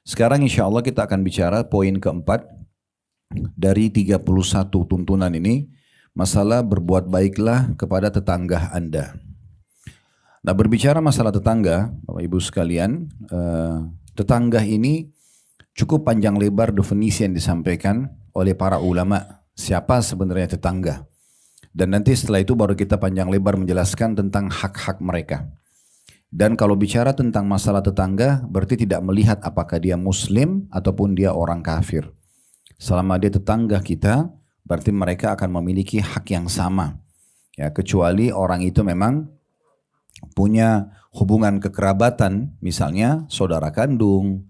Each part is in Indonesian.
Sekarang insya Allah kita akan bicara poin keempat dari 31 tuntunan ini, masalah berbuat baiklah kepada tetangga Anda. Nah, berbicara masalah tetangga, Bapak Ibu sekalian, tetangga ini cukup panjang lebar definisi yang disampaikan oleh para ulama, siapa sebenarnya tetangga. Dan nanti setelah itu baru kita panjang lebar menjelaskan tentang hak-hak mereka. Dan kalau bicara tentang masalah tetangga, berarti tidak melihat apakah dia muslim ataupun dia orang kafir. Selama dia tetangga kita, berarti mereka akan memiliki hak yang sama. Ya, kecuali orang itu memang punya hubungan kekerabatan, misalnya saudara kandung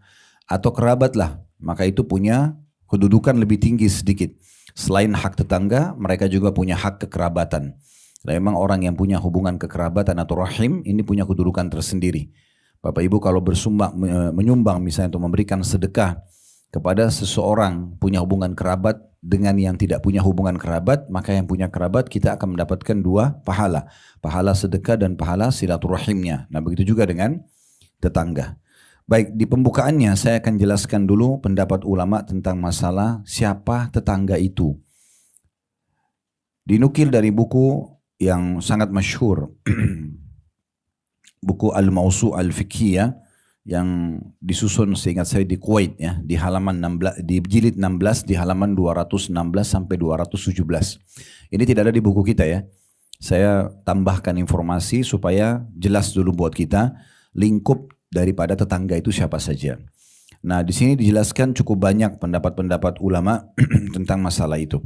atau kerabat lah, maka itu punya kedudukan lebih tinggi sedikit. Selain hak tetangga, mereka juga punya hak kekerabatan. Nah, memang orang yang punya hubungan kekerabatan atau rahim ini punya kedudukan tersendiri. Bapak Ibu kalau menyumbang misalnya untuk memberikan sedekah kepada seseorang punya hubungan kerabat dengan yang tidak punya hubungan kerabat, maka yang punya kerabat kita akan mendapatkan dua pahala. Pahala sedekah dan pahala silaturahimnya. Nah, begitu juga dengan tetangga. Baik, di pembukaannya saya akan jelaskan dulu pendapat ulama tentang masalah siapa tetangga itu. Dinukil dari buku yang sangat masyhur, buku Al-Mawsu' Al-Fiqhiyah yang disusun seingat saya di Kuwait ya, di halaman 16, di jilid 16 di halaman 216 sampai 217. Ini tidak ada di buku kita ya. Saya tambahkan informasi supaya jelas dulu buat kita lingkup daripada tetangga itu siapa saja. Nah, di sini dijelaskan cukup banyak pendapat-pendapat ulama tentang masalah itu.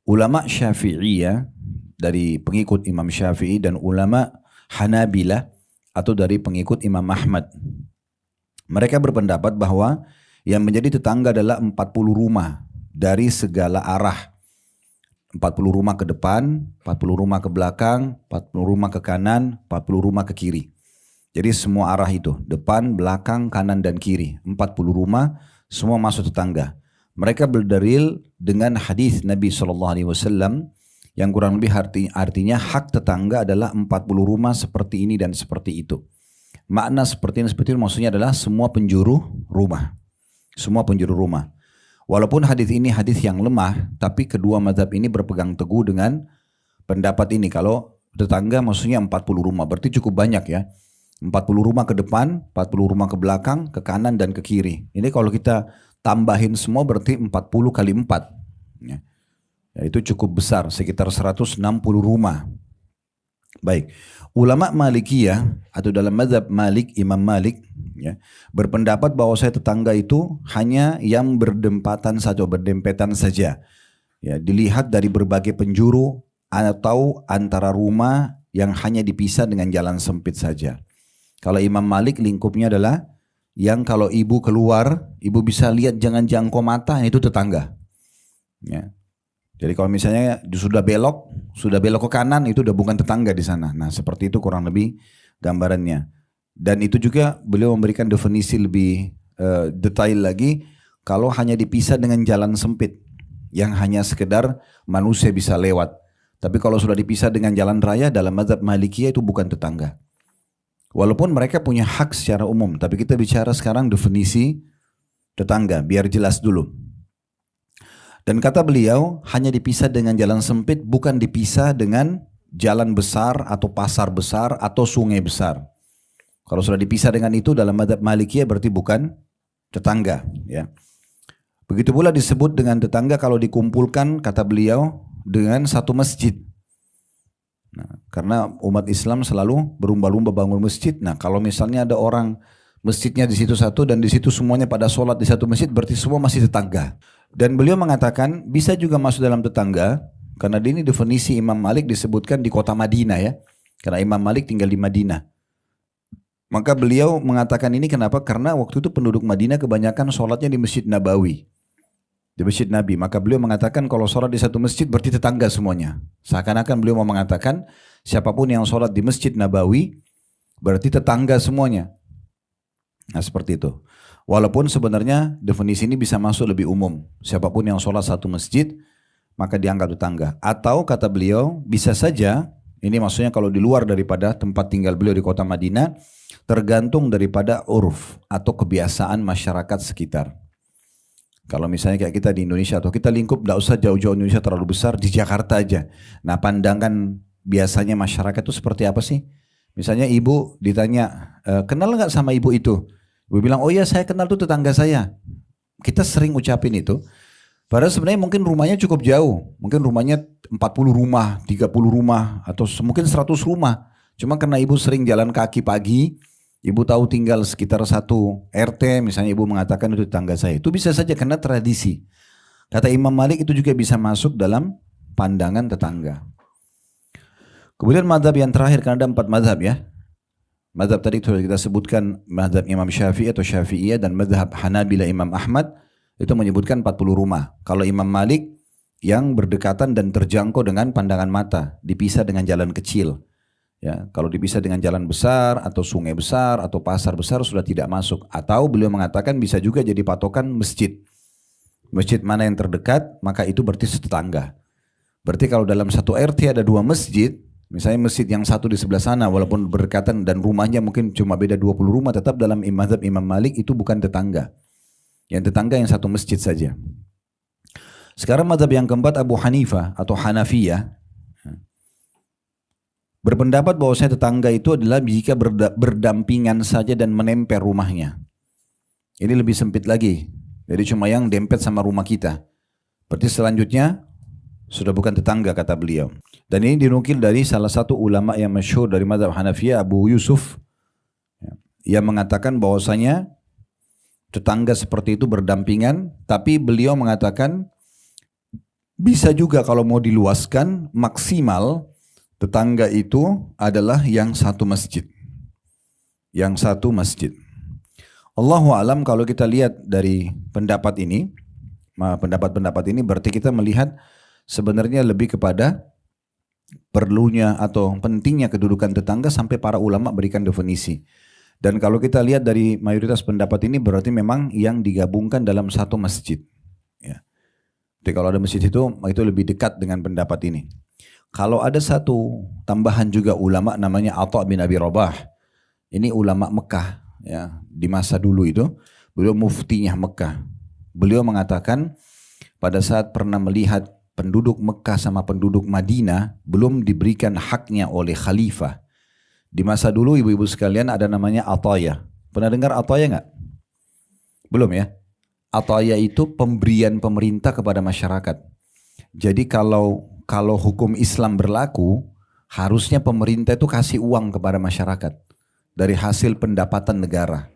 Ulama Syafi'iyah dari pengikut Imam Syafi'i dan ulama Hanabilah atau dari pengikut Imam Ahmad. Mereka berpendapat bahwa yang menjadi tetangga adalah 40 rumah dari segala arah. 40 rumah ke depan, 40 rumah ke belakang, 40 rumah ke kanan, 40 rumah ke kiri. Jadi semua arah itu, depan, belakang, kanan dan kiri. 40 rumah semua masuk tetangga. Mereka berdalil dengan hadis Nabi SAW yang kurang lebih artinya hak tetangga adalah 40 rumah seperti ini dan seperti itu. Makna seperti ini maksudnya adalah semua penjuru rumah. Semua penjuru rumah. Walaupun hadis ini hadis yang lemah, tapi kedua mazhab ini berpegang teguh dengan pendapat ini. Kalau tetangga maksudnya 40 rumah, berarti cukup banyak ya. 40 rumah ke depan, 40 rumah ke belakang, ke kanan dan ke kiri. Ini kalau kita tambahin semua berarti 40 kali 4. Ya. Ya, itu cukup besar, sekitar 160 rumah. Baik, ulama Malikiyah atau dalam mazhab Malik, Imam Malik ya, berpendapat bahwa saya tetangga itu hanya yang berdempetan saja. Ya, dilihat dari berbagai penjuru atau antara rumah yang hanya dipisah dengan jalan sempit saja. Kalau Imam Malik lingkupnya adalah yang kalau ibu keluar, ibu bisa lihat jangan jangkau mata, itu tetangga. Ya. Jadi kalau misalnya sudah belok ke kanan, itu udah bukan tetangga di sana. Nah, seperti itu kurang lebih gambarannya. Dan itu juga beliau memberikan definisi lebih detail lagi, kalau hanya dipisah dengan jalan sempit, yang hanya sekedar manusia bisa lewat. Tapi kalau sudah dipisah dengan jalan raya, dalam mazhab Malikiyah itu bukan tetangga. Walaupun mereka punya hak secara umum, tapi kita bicara sekarang definisi tetangga, biar jelas dulu. Dan kata beliau, hanya dipisah dengan jalan sempit, bukan dipisah dengan jalan besar atau pasar besar atau sungai besar. Kalau sudah dipisah dengan itu dalam mazhab Malikiyah berarti bukan tetangga. Ya. Begitu pula disebut dengan tetangga kalau dikumpulkan, kata beliau, dengan satu masjid. Nah, karena umat Islam selalu berlomba-lomba bangun masjid. Nah, kalau misalnya ada orang masjidnya di situ satu dan di situ semuanya pada sholat di satu masjid, berarti semua masih tetangga. Dan beliau mengatakan bisa juga masuk dalam tetangga, karena ini definisi Imam Malik disebutkan di kota Madinah ya. Karena Imam Malik tinggal di Madinah. Maka beliau mengatakan ini kenapa? Karena waktu itu penduduk Madinah kebanyakan sholatnya di Masjid Nabawi. Di Masjid Nabi. Maka beliau mengatakan kalau sholat di satu masjid berarti tetangga semuanya. Seakan-akan beliau mau mengatakan siapapun yang sholat di Masjid Nabawi berarti tetangga semuanya. Nah seperti itu. Walaupun sebenarnya definisi ini bisa masuk lebih umum. Siapapun yang sholat satu masjid maka dianggap tetangga. Atau kata beliau bisa saja Ini maksudnya kalau di luar daripada tempat tinggal beliau di kota Madinah, tergantung daripada uruf atau kebiasaan masyarakat sekitar. Kalau misalnya kayak kita di Indonesia atau kita lingkup, tidak usah jauh-jauh Indonesia terlalu besar, di Jakarta aja. Nah pandangan biasanya masyarakat itu seperti apa sih? Misalnya ibu ditanya, kenal nggak sama ibu itu? Ibu bilang, oh iya saya kenal tuh tetangga saya. Kita sering ucapin itu. Padahal sebenarnya mungkin rumahnya cukup jauh. Mungkin rumahnya 40 rumah, 30 rumah, atau mungkin 100 rumah. Cuma karena ibu sering jalan kaki pagi, ibu tahu tinggal sekitar satu RT, misalnya ibu mengatakan itu tetangga saya. Itu bisa saja karena tradisi. Kata Imam Malik itu juga bisa masuk dalam pandangan tetangga. Kemudian mazhab yang terakhir, karena ada 4 mazhab ya. Mazhab tadi sudah kita sebutkan, mazhab Imam Syafi'i atau Syafi'iyah, dan mazhab Hanabila Imam Ahmad itu menyebutkan 40 rumah. Kalau Imam Malik yang berdekatan dan terjangkau dengan pandangan mata, dipisah dengan jalan kecil. Ya, kalau dipisah dengan jalan besar atau sungai besar atau pasar besar sudah tidak masuk. Atau beliau mengatakan bisa juga jadi patokan masjid. Masjid mana yang terdekat, maka itu berarti tetangga. Berarti kalau dalam satu RT ada 2 masjid, misalnya masjid yang satu di sebelah sana walaupun berdekatan dan rumahnya mungkin cuma beda 20 rumah, tetap dalam mazhab Imam Malik itu bukan tetangga. Yang tetangga yang satu masjid saja. Sekarang mazhab yang keempat, Abu Hanifah atau Hanafiyah, berpendapat bahwasanya tetangga itu adalah jika berdampingan saja dan menempel rumahnya. Ini lebih sempit lagi. Jadi cuma yang dempet sama rumah kita. Berarti selanjutnya sudah bukan tetangga kata beliau. Dan ini dinukil dari salah satu ulama yang masyhur dari mazhab Hanafiyah, Abu Yusuf, yang mengatakan bahwasanya tetangga seperti itu berdampingan, tapi beliau mengatakan bisa juga kalau mau diluaskan maksimal tetangga itu adalah yang satu masjid. Yang satu masjid. Allahu alam, kalau kita lihat dari pendapat ini berarti kita melihat sebenarnya lebih kepada perlunya atau pentingnya kedudukan tetangga sampai para ulama berikan definisi. Dan kalau kita lihat dari mayoritas pendapat ini berarti memang yang digabungkan dalam satu masjid. Ya. Jadi kalau ada masjid itu lebih dekat dengan pendapat ini. Kalau ada satu tambahan juga ulama namanya Atha bin Abi Rabah. Ini ulama Mekah ya, di masa dulu itu beliau muftinya Mekah. Beliau mengatakan pada saat pernah melihat penduduk Mekah sama penduduk Madinah belum diberikan haknya oleh khalifah. Di masa dulu ibu-ibu sekalian ada namanya ataya. Pernah dengar ataya enggak? Belum ya? Ataya itu pemberian pemerintah kepada masyarakat. Jadi kalau hukum Islam berlaku, harusnya pemerintah itu kasih uang kepada masyarakat dari hasil pendapatan negara.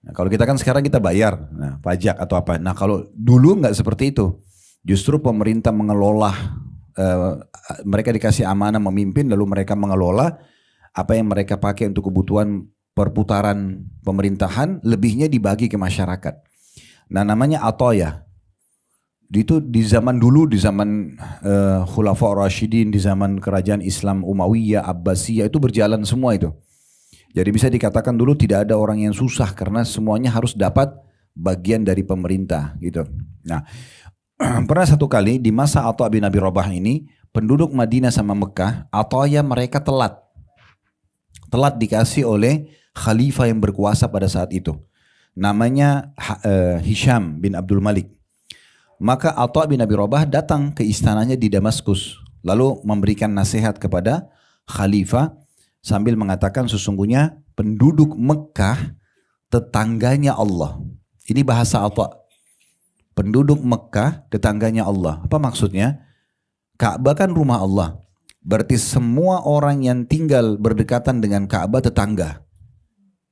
Nah, kalau kita kan sekarang kita bayar, pajak atau apa. Nah kalau dulu nggak seperti itu. Justru pemerintah mengelola, mereka dikasih amanah memimpin, lalu mereka mengelola apa yang mereka pakai untuk kebutuhan perputaran pemerintahan, lebihnya dibagi ke masyarakat. Nah namanya ataya. Itu di zaman dulu, di zaman Khulafa Rasyidin, di zaman kerajaan Islam Umayyah, Abbasiyah, itu berjalan semua itu. Jadi bisa dikatakan dulu tidak ada orang yang susah karena semuanya harus dapat bagian dari pemerintah gitu. Nah, pernah satu kali di masa Atha bin Abi Rabah ini, penduduk Madinah sama Mekah, ataya mereka telat dikasih oleh khalifah yang berkuasa pada saat itu. Namanya Hisham bin Abdul Malik. Maka Atha bin Abi Rabah datang ke istananya di Damaskus, lalu memberikan nasihat kepada khalifah sambil mengatakan sesungguhnya penduduk Mekah tetangganya Allah. Ini bahasa Atha. Penduduk Mekah tetangganya Allah. Apa maksudnya? Ka'bah kan rumah Allah. Berarti semua orang yang tinggal berdekatan dengan Ka'bah tetangga.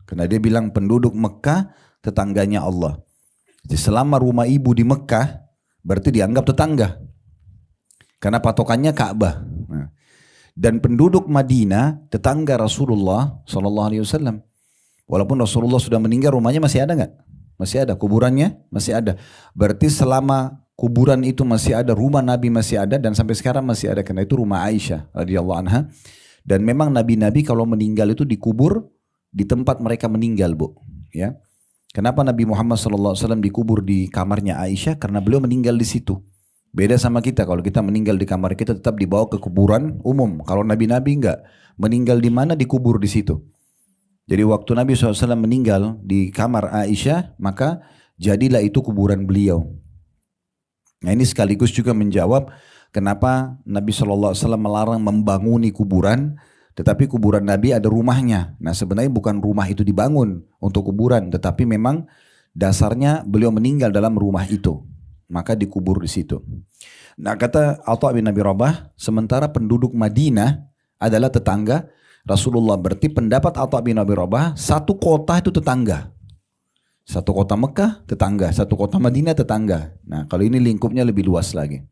Karena dia bilang penduduk Mekah tetangganya Allah. Jadi selama rumah ibu di Mekah berarti dianggap tetangga. Karena patokannya Ka'bah. Dan penduduk Madinah tetangga Rasulullah SAW. Walaupun Rasulullah sudah meninggal, rumahnya masih ada nggak? Masih ada, kuburannya masih ada. Berarti selama kuburan itu masih ada, rumah Nabi masih ada, dan sampai sekarang masih ada. Karena itu rumah Aisyah radhiyallahu anha. Dan memang nabi-nabi kalau meninggal itu dikubur di tempat mereka meninggal, Bu. Ya. Kenapa Nabi Muhammad SAW dikubur di kamarnya Aisyah? Karena beliau meninggal di situ. Beda sama kita, kalau kita meninggal di kamar kita tetap dibawa ke kuburan umum. Kalau nabi-nabi enggak, meninggal di mana dikubur di situ. Jadi waktu Nabi SAW meninggal di kamar Aisyah, maka jadilah itu kuburan beliau. Nah ini sekaligus juga menjawab kenapa Nabi SAW melarang membanguni kuburan, tetapi kuburan Nabi ada rumahnya. Nah sebenarnya bukan rumah itu dibangun untuk kuburan, tetapi memang dasarnya beliau meninggal dalam rumah itu. Maka dikubur di situ. Nah kata Atha bin Abi Rabah, sementara penduduk Madinah adalah tetangga Rasulullah. Berarti pendapat Atha bin Abi Rabah, satu kota itu tetangga. Satu kota Mekah tetangga, satu kota Madinah tetangga. Nah kalau ini lingkupnya lebih luas lagi.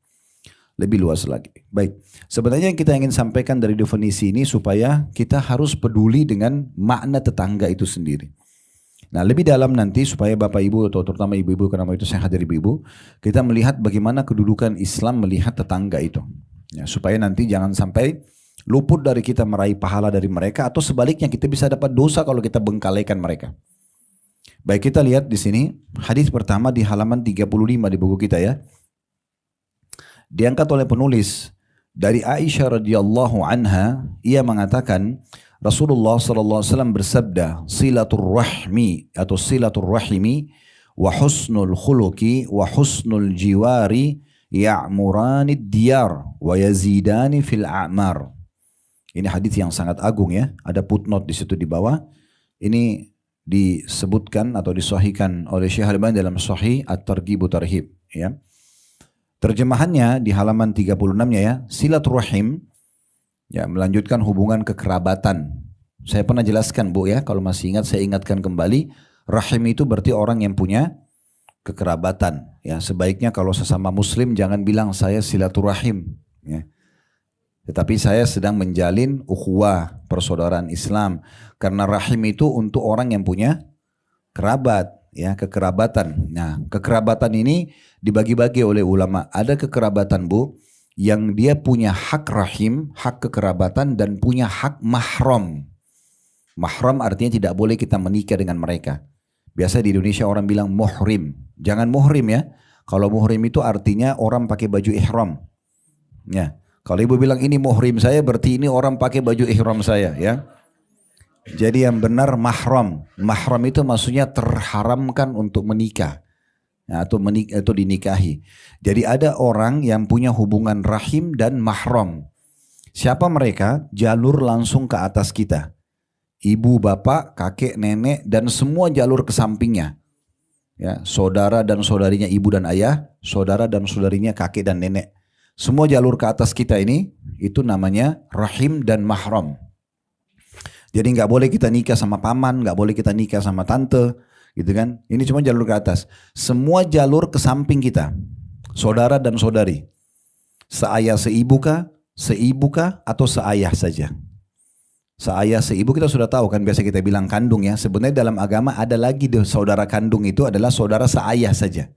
Lebih luas lagi. Baik, sebenarnya yang kita ingin sampaikan dari definisi ini supaya kita harus peduli dengan makna tetangga itu sendiri. Nah lebih dalam nanti supaya Bapak Ibu atau terutama Ibu-Ibu, karena itu saya hadir Ibu-Ibu, kita melihat bagaimana kedudukan Islam melihat tetangga itu. Ya, supaya nanti jangan sampai luput dari kita meraih pahala dari mereka, atau sebaliknya kita bisa dapat dosa kalau kita bengkalikan mereka. Baik, kita lihat di sini hadis pertama di halaman 35 di buku kita ya. Diangkat oleh penulis dari Aisyah radhiyallahu anha, ia mengatakan Rasulullah SAW bersabda, silatul rahmi atau silatul rahimi wa husnul khuluqi wa husnul jiwari ya'muranid diyar wa yazidani fil a'mar. Ini hadis yang sangat agung ya. Ada footnote di situ di bawah. Ini disebutkan atau disahihkan oleh Syekh Al-Albani dalam Sahih At-Targhib wa Tarhib ya. Terjemahannya di halaman 36-nya ya, silaturahim ya, melanjutkan hubungan kekerabatan. Saya pernah jelaskan Bu ya, kalau masih ingat saya ingatkan kembali, rahim itu berarti orang yang punya kekerabatan. Ya, sebaiknya kalau sesama muslim jangan bilang saya silaturahim ya. Tetapi saya sedang menjalin ukhuwah, persaudaraan Islam. Karena rahim itu untuk orang yang punya kerabat ya, kekerabatan. Nah, kekerabatan ini dibagi-bagi oleh ulama. Ada kekerabatan Bu yang dia punya hak rahim, hak kekerabatan, dan punya hak mahram. Mahram artinya tidak boleh kita menikah dengan mereka. Biasa di Indonesia orang bilang muhrim. Jangan muhrim ya. Kalau muhrim itu artinya orang pakai baju ihram. Ya. Kalau ibu bilang ini muhrim saya, berarti ini orang pakai baju ihram saya ya. Jadi yang benar mahram. Mahram itu maksudnya terharamkan untuk menikah. Nah, atau dinikahi. Jadi ada orang yang punya hubungan rahim dan mahram. Siapa mereka? Jalur langsung ke atas kita. Ibu, bapak, kakek, nenek, dan semua jalur ke sampingnya. Ya, saudara dan saudarinya ibu dan ayah, saudara dan saudarinya kakek dan nenek. Semua jalur ke atas kita ini, itu namanya rahim dan mahram. Jadi nggak boleh kita nikah sama paman, nggak boleh kita nikah sama tante. Gitu kan? Ini cuma jalur ke atas. Semua jalur ke samping kita. Saudara dan saudari. Seayah seibu kah atau seayah saja. Seayah seibu kita sudah tahu kan, biasa kita bilang kandung ya. Sebenarnya dalam agama ada lagi saudara kandung itu adalah saudara seayah saja.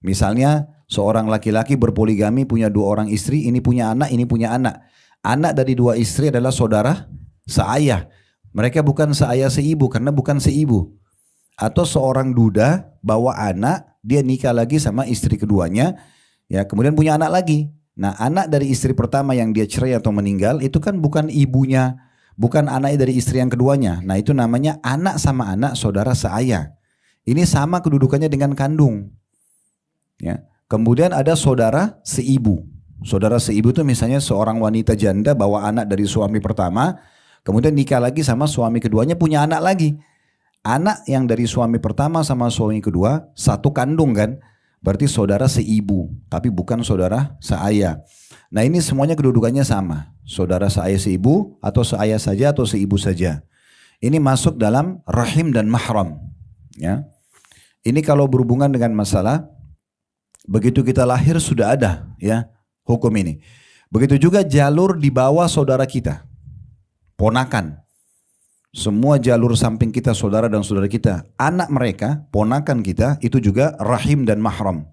Misalnya seorang laki-laki berpoligami punya 2 orang istri, ini punya anak, ini punya anak. Anak dari 2 istri adalah saudara seayah. Mereka bukan seayah seibu karena bukan seibu. Atau seorang duda bawa anak, dia nikah lagi sama istri keduanya, ya kemudian punya anak lagi. Nah anak dari istri pertama yang dia cerai atau meninggal itu kan bukan ibunya, bukan anak dari istri yang keduanya. Nah itu namanya anak sama anak saudara seayah. Ini sama kedudukannya dengan kandung. Ya. Kemudian ada saudara seibu. Saudara seibu itu misalnya seorang wanita janda bawa anak dari suami pertama, kemudian nikah lagi sama suami keduanya, punya anak lagi. Anak yang dari suami pertama sama suami kedua satu kandung kan, berarti saudara seibu, tapi bukan saudara seayah. Nah ini semuanya kedudukannya sama, saudara seayah seibu atau seayah saja atau seibu saja. Ini masuk dalam rahim dan mahram. Ya, ini kalau berhubungan dengan masalah begitu kita lahir sudah ada ya hukum ini. Begitu juga jalur di bawah saudara kita, ponakan. Semua jalur samping kita, saudara dan saudara kita, anak mereka, ponakan kita, itu juga rahim dan mahram.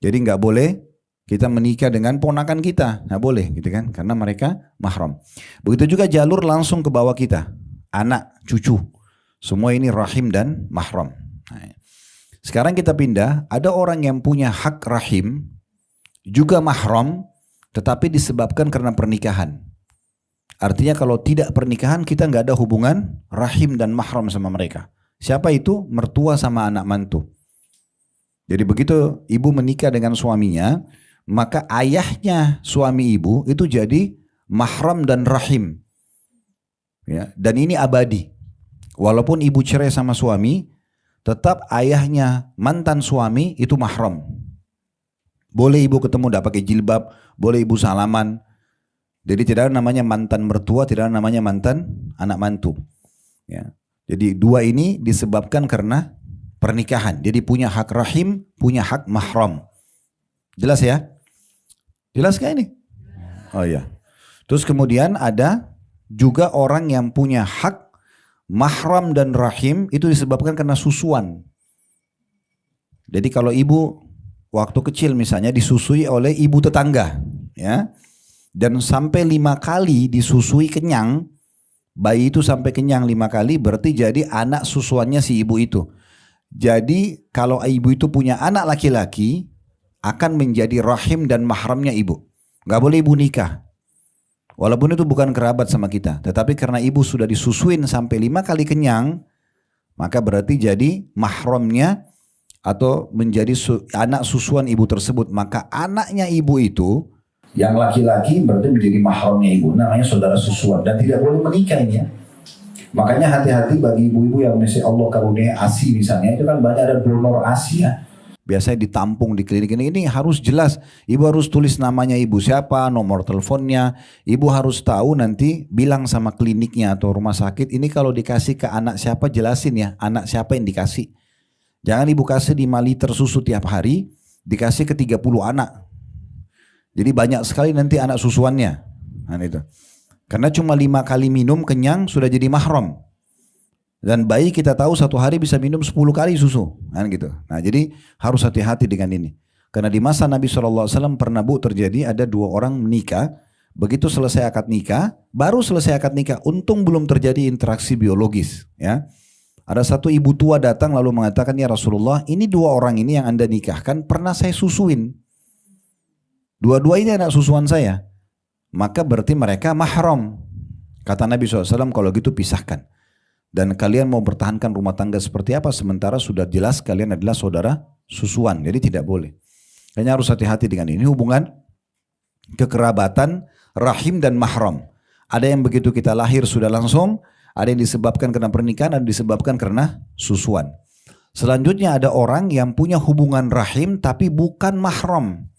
Jadi nggak boleh kita menikah dengan ponakan kita, nggak boleh gitu kan, karena mereka mahram. Begitu juga jalur langsung ke bawah kita, anak, cucu, semua ini rahim dan mahram. Nah, sekarang kita pindah, ada orang yang punya hak rahim, juga mahram, tetapi disebabkan karena pernikahan. Artinya kalau tidak pernikahan kita nggak ada hubungan rahim dan mahram sama mereka. Siapa itu? Mertua sama anak mantu. Jadi begitu ibu menikah dengan suaminya, maka ayahnya suami ibu itu jadi mahram dan rahim. Ya, dan ini abadi. Walaupun ibu cerai sama suami, tetap ayahnya mantan suami itu mahram. Boleh ibu ketemu, tidak pakai jilbab, boleh ibu salaman. Jadi tidak ada namanya mantan mertua, tidak ada namanya mantan anak mantu. Ya. Jadi dua ini disebabkan karena pernikahan. Jadi punya hak rahim, punya hak mahram. Jelas ya? Jelas gak ini? Oh iya. Terus kemudian ada juga orang yang punya hak mahram dan rahim itu disebabkan karena susuan. Jadi kalau ibu waktu kecil misalnya disusui oleh ibu tetangga, ya, dan sampai 5 kali disusui kenyang, bayi itu sampai kenyang 5 kali berarti jadi anak susuannya si ibu itu. Jadi kalau ibu itu punya anak laki-laki akan menjadi rahim dan mahramnya ibu. Gak boleh ibu nikah. Walaupun itu bukan kerabat sama kita, tetapi karena ibu sudah disusuin sampai 5 kali kenyang, maka berarti jadi mahramnya atau menjadi anak susuan ibu tersebut. Maka anaknya ibu itu, yang laki-laki berarti menjadi mahramnya ibu, namanya saudara susuan dan tidak boleh menikah ini ya. Makanya hati-hati bagi ibu-ibu yang misalnya Allah karunia ASI misalnya, itu kan banyak ada donor ASI ya. Biasanya ditampung di klinik ini harus jelas. Ibu harus tulis namanya ibu siapa, nomor teleponnya. Ibu harus tahu nanti bilang sama kliniknya atau rumah sakit. Ini kalau dikasih ke anak siapa jelasin ya. Anak siapa yang dikasih. Jangan ibu kasih 5 liter susu tiap hari. Dikasih ke 30 anak. Jadi banyak sekali nanti anak susuannya. Nah, itu. Karena cuma 5 kali minum kenyang sudah jadi mahram. Dan bayi kita tahu 1 hari bisa minum 10 kali susu, kan gitu. Nah jadi harus hati-hati dengan ini. Karena di masa Nabi SAW pernah terjadi ada 2 orang menikah. Begitu selesai akad nikah, baru selesai akad nikah, untung belum terjadi interaksi biologis. Ya, ada satu ibu tua datang lalu mengatakan, ya Rasulullah, ini 2 orang ini yang anda nikahkan pernah saya susuin. Dua-dua ini anak susuan saya. Maka berarti mereka mahram. Kata Nabi SAW, kalau gitu pisahkan. Dan kalian mau bertahankan rumah tangga seperti apa sementara sudah jelas kalian adalah saudara susuan. Jadi tidak boleh. Kayaknya harus hati-hati dengan ini. Hubungan kekerabatan, rahim dan mahram. Ada yang begitu kita lahir sudah langsung, ada yang disebabkan karena pernikahan, ada yang disebabkan karena susuan. Selanjutnya ada orang yang punya hubungan rahim tapi bukan mahram.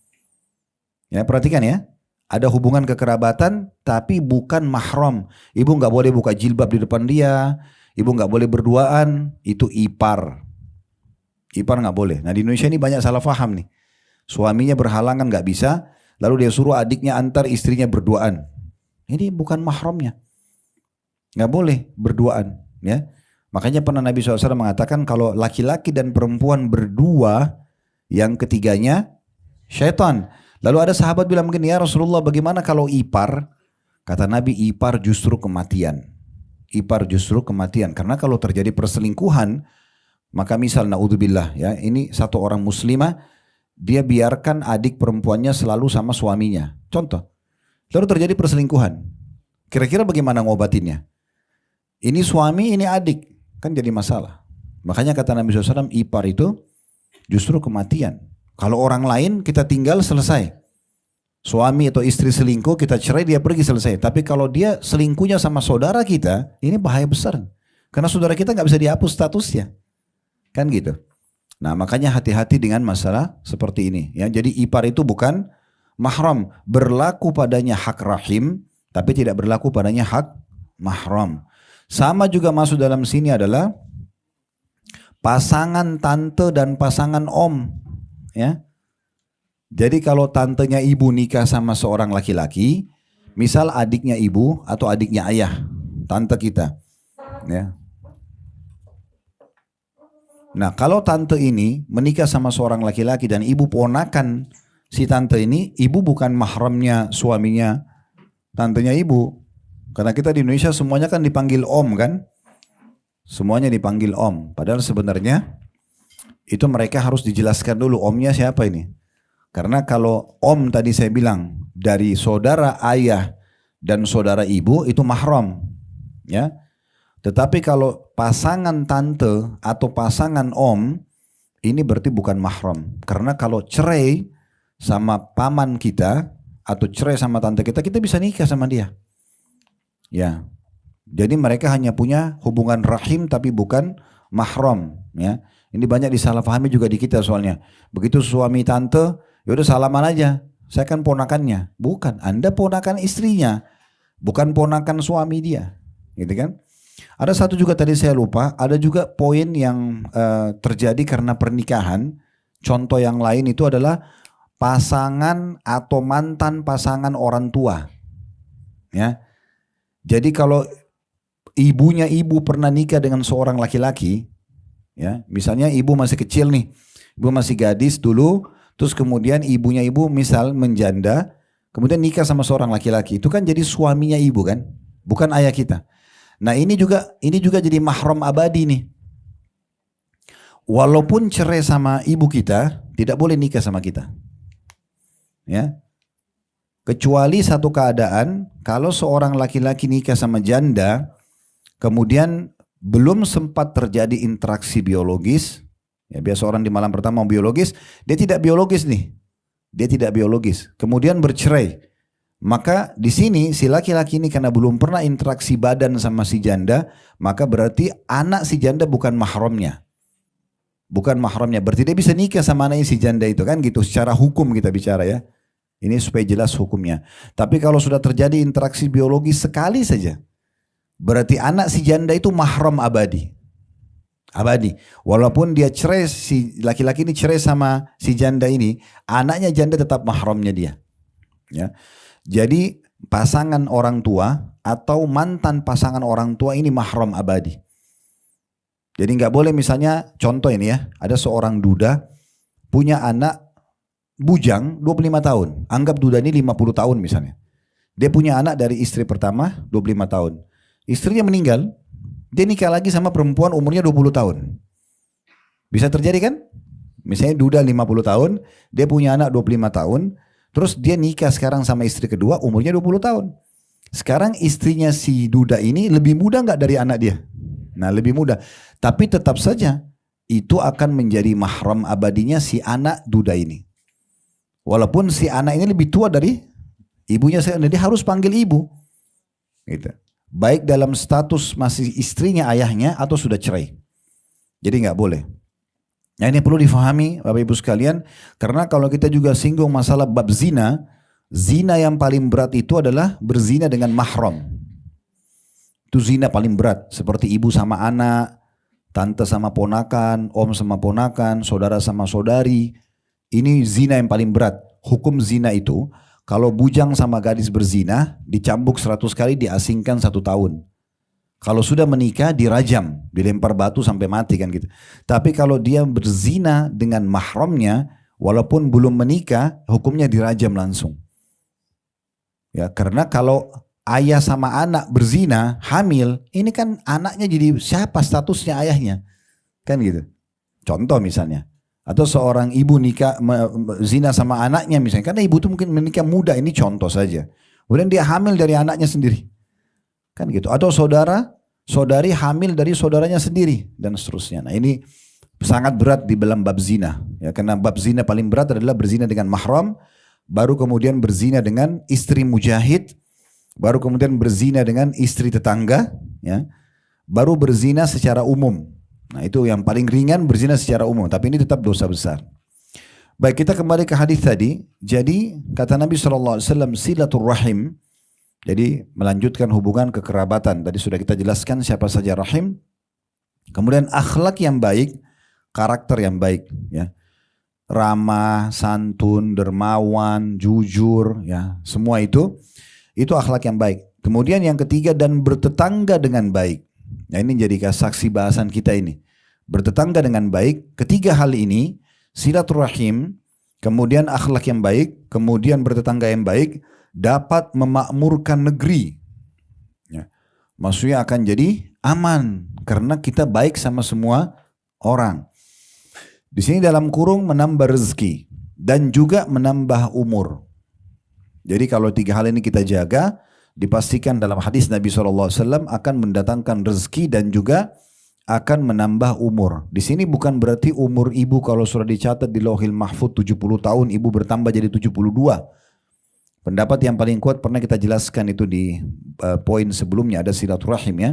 Ya, perhatikan ya. Ada hubungan kekerabatan tapi bukan mahram. Ibu nggak boleh buka jilbab di depan dia. Ibu nggak boleh berduaan, itu ipar. Ipar nggak boleh. Nah di Indonesia ini banyak salah paham nih. Suaminya berhalangan nggak bisa, lalu dia suruh adiknya antar istrinya berduaan. Ini bukan mahramnya. Nggak boleh berduaan. Ya. Makanya pernah Nabi SAW mengatakan kalau laki-laki dan perempuan berdua, yang ketiganya syaitan. Lalu ada sahabat bilang begini, ya Rasulullah bagaimana kalau ipar? Kata Nabi, ipar justru kematian. Ipar justru kematian. Karena kalau terjadi perselingkuhan, maka misal naudzubillah ya, ini satu orang muslimah, dia biarkan adik perempuannya selalu sama suaminya. Contoh, lalu terjadi perselingkuhan. Kira-kira bagaimana ngobatinnya? Ini suami, ini adik. Kan jadi masalah. Makanya kata Nabi SAW, ipar itu justru kematian. Kalau orang lain kita tinggal selesai. Suami atau istri selingkuh kita cerai dia pergi selesai. Tapi kalau dia selingkuhnya sama saudara kita, ini bahaya besar. Karena saudara kita nggak bisa dihapus statusnya. Kan gitu. Nah makanya hati-hati dengan masalah seperti ini. Ya, jadi ipar itu bukan mahram. Berlaku padanya hak rahim, tapi tidak berlaku padanya hak mahram. Sama juga masuk dalam sini adalah pasangan tante dan pasangan om. Ya. Jadi kalau tantenya ibu nikah sama seorang laki-laki, misal adiknya ibu atau adiknya ayah, tante kita. Ya. Nah kalau tante ini menikah sama seorang laki-laki dan ibu ponakan si tante ini, ibu bukan mahramnya suaminya tantenya ibu. Karena kita di Indonesia semuanya kan dipanggil om kan. Semuanya dipanggil om. Padahal sebenarnya itu mereka harus dijelaskan dulu omnya siapa ini. Karena kalau om tadi saya bilang dari saudara ayah dan saudara ibu itu mahram, ya. Tetapi kalau pasangan tante atau pasangan om ini berarti bukan mahram. Karena kalau cerai sama paman kita atau cerai sama tante kita bisa nikah sama dia. Ya. Jadi mereka hanya punya hubungan rahim tapi bukan mahram, ya. Ini banyak disalahpahami juga di kita soalnya. Begitu suami tante, ya udah salaman aja. Saya kan ponakannya. Bukan, Anda ponakan istrinya, bukan ponakan suami dia. Gitu kan? Ada satu juga tadi saya lupa, ada juga poin yang terjadi karena pernikahan. Contoh yang lain itu adalah pasangan atau mantan pasangan orang tua. Ya. Jadi kalau ibunya ibu pernah nikah dengan seorang laki-laki, ya, misalnya ibu masih kecil nih, ibu masih gadis dulu, terus kemudian ibunya ibu misal menjanda, kemudian nikah sama seorang laki-laki, itu kan jadi suaminya ibu kan, bukan ayah kita. Nah ini juga jadi mahram abadi nih. Walaupun cerai sama ibu kita, tidak boleh nikah sama kita. Ya. Kecuali satu keadaan, kalau seorang laki-laki nikah sama janda, kemudian belum sempat terjadi interaksi biologis, ya biasa orang di malam pertama biologis, dia tidak biologis nih. Dia tidak biologis. Kemudian bercerai. Maka di sini si laki-laki ini karena belum pernah interaksi badan sama si janda, maka berarti anak si janda bukan mahramnya. Bukan mahramnya, berarti dia bisa nikah sama anaknya si janda itu kan gitu, secara hukum kita bicara ya. Ini supaya jelas hukumnya. Tapi kalau sudah terjadi interaksi biologis sekali saja, berarti anak si janda itu mahram abadi. Abadi. Walaupun dia cerai, si laki-laki ini cerai sama si janda ini, anaknya janda tetap mahramnya dia. Ya. Jadi pasangan orang tua atau mantan pasangan orang tua ini mahram abadi. Jadi nggak boleh misalnya contoh ini ya, ada seorang duda punya anak bujang 25 tahun. Anggap duda ini 50 tahun misalnya. Dia punya anak dari istri pertama 25 tahun. Istrinya meninggal, dia nikah lagi sama perempuan umurnya 20 tahun. Bisa terjadi kan? Misalnya duda 50 tahun, dia punya anak 25 tahun, terus dia nikah sekarang sama istri kedua umurnya 20 tahun. Sekarang istrinya si duda ini lebih muda nggak dari anak dia? Nah lebih muda. Tapi tetap saja itu akan menjadi mahram abadinya si anak duda ini. Walaupun si anak ini lebih tua dari ibunya, dia harus panggil ibu. Gitu. Baik dalam status masih istrinya ayahnya atau sudah cerai. Jadi nggak boleh. Nah ini perlu difahami Bapak Ibu sekalian, karena kalau kita juga singgung masalah bab zina, zina yang paling berat itu adalah berzina dengan mahram. Itu zina paling berat, seperti ibu sama anak, tante sama ponakan, om sama ponakan, saudara sama saudari. Ini zina yang paling berat. Hukum zina itu, kalau bujang sama gadis berzina, dicambuk 100 kali, diasingkan 1 tahun. Kalau sudah menikah dirajam, dilempar batu sampai mati kan gitu. Tapi kalau dia berzina dengan mahramnya, walaupun belum menikah, hukumnya dirajam langsung. Ya, karena kalau ayah sama anak berzina, hamil, ini kan anaknya jadi siapa statusnya ayahnya, kan gitu. Contoh misalnya, atau seorang ibu nikah zina sama anaknya misalnya, karena ibu itu mungkin menikah muda, ini contoh saja. Kemudian dia hamil dari anaknya sendiri. Kan gitu. Atau saudari hamil dari saudaranya sendiri dan seterusnya. Nah ini sangat berat di dalam bab zina. Ya, karena bab zina paling berat adalah berzina dengan mahram, baru kemudian berzina dengan istri mujahid, baru kemudian berzina dengan istri tetangga, ya, baru berzina secara umum. Nah itu yang paling ringan, berzina secara umum, tapi ini tetap dosa besar. Baik, kita kembali ke hadis tadi. Jadi kata Nabi SAW, silaturrahim. Jadi melanjutkan hubungan kekerabatan. Tadi sudah kita jelaskan siapa saja rahim. Kemudian akhlak yang baik, karakter yang baik, ya. Ramah, santun, dermawan, jujur, ya. Semua itu akhlak yang baik. Kemudian yang ketiga, dan bertetangga dengan baik. Nah ini jadi saksi bahasan kita ini. Bertetangga dengan baik. Ketiga hal ini, silaturahim, kemudian akhlak yang baik, kemudian bertetangga yang baik, dapat memakmurkan negeri. Ya. Maksudnya akan jadi aman karena kita baik sama semua orang. Di sini dalam kurung menambah rezeki. dan juga menambah umur. Jadi kalau 3 hal ini kita jaga, dipastikan dalam hadis Nabi SAW akan mendatangkan rezeki dan juga akan menambah umur. Di sini bukan berarti umur ibu kalau sudah dicatat di Lauhil Mahfuz 70 tahun, ibu bertambah jadi 72. Pendapat yang paling kuat pernah kita jelaskan itu di poin sebelumnya, ada silaturahim ya.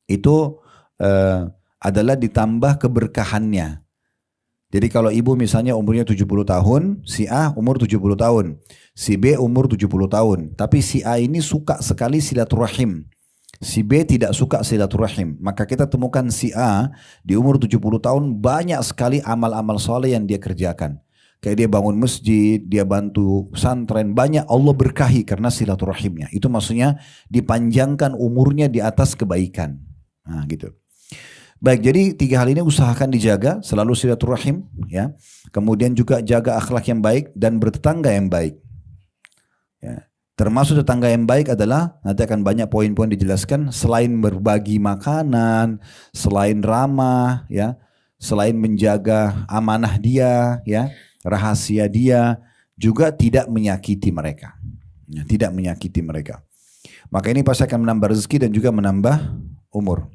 Itu adalah ditambah keberkahannya. Jadi kalau ibu misalnya umurnya 70 tahun, si A umur 70 tahun, si B umur 70 tahun. Tapi si A ini suka sekali silaturahim. Si B tidak suka silaturahim. Maka kita temukan si A di umur 70 tahun banyak sekali amal-amal soleh yang dia kerjakan. Kayak dia bangun masjid, dia bantu pesantren, banyak Allah berkahi karena silaturahimnya. Itu maksudnya dipanjangkan umurnya di atas kebaikan. Nah gitu. Baik, jadi 3 hal ini usahakan dijaga, selalu silaturahim, ya. Kemudian juga jaga akhlak yang baik dan bertetangga yang baik. Ya. Termasuk tetangga yang baik adalah, nanti akan banyak poin-poin dijelaskan, selain berbagi makanan, selain ramah, ya, selain menjaga amanah dia, ya, rahasia dia, juga tidak menyakiti mereka. Ya, tidak menyakiti mereka. Maka ini pasti akan menambah rezeki dan juga menambah umur.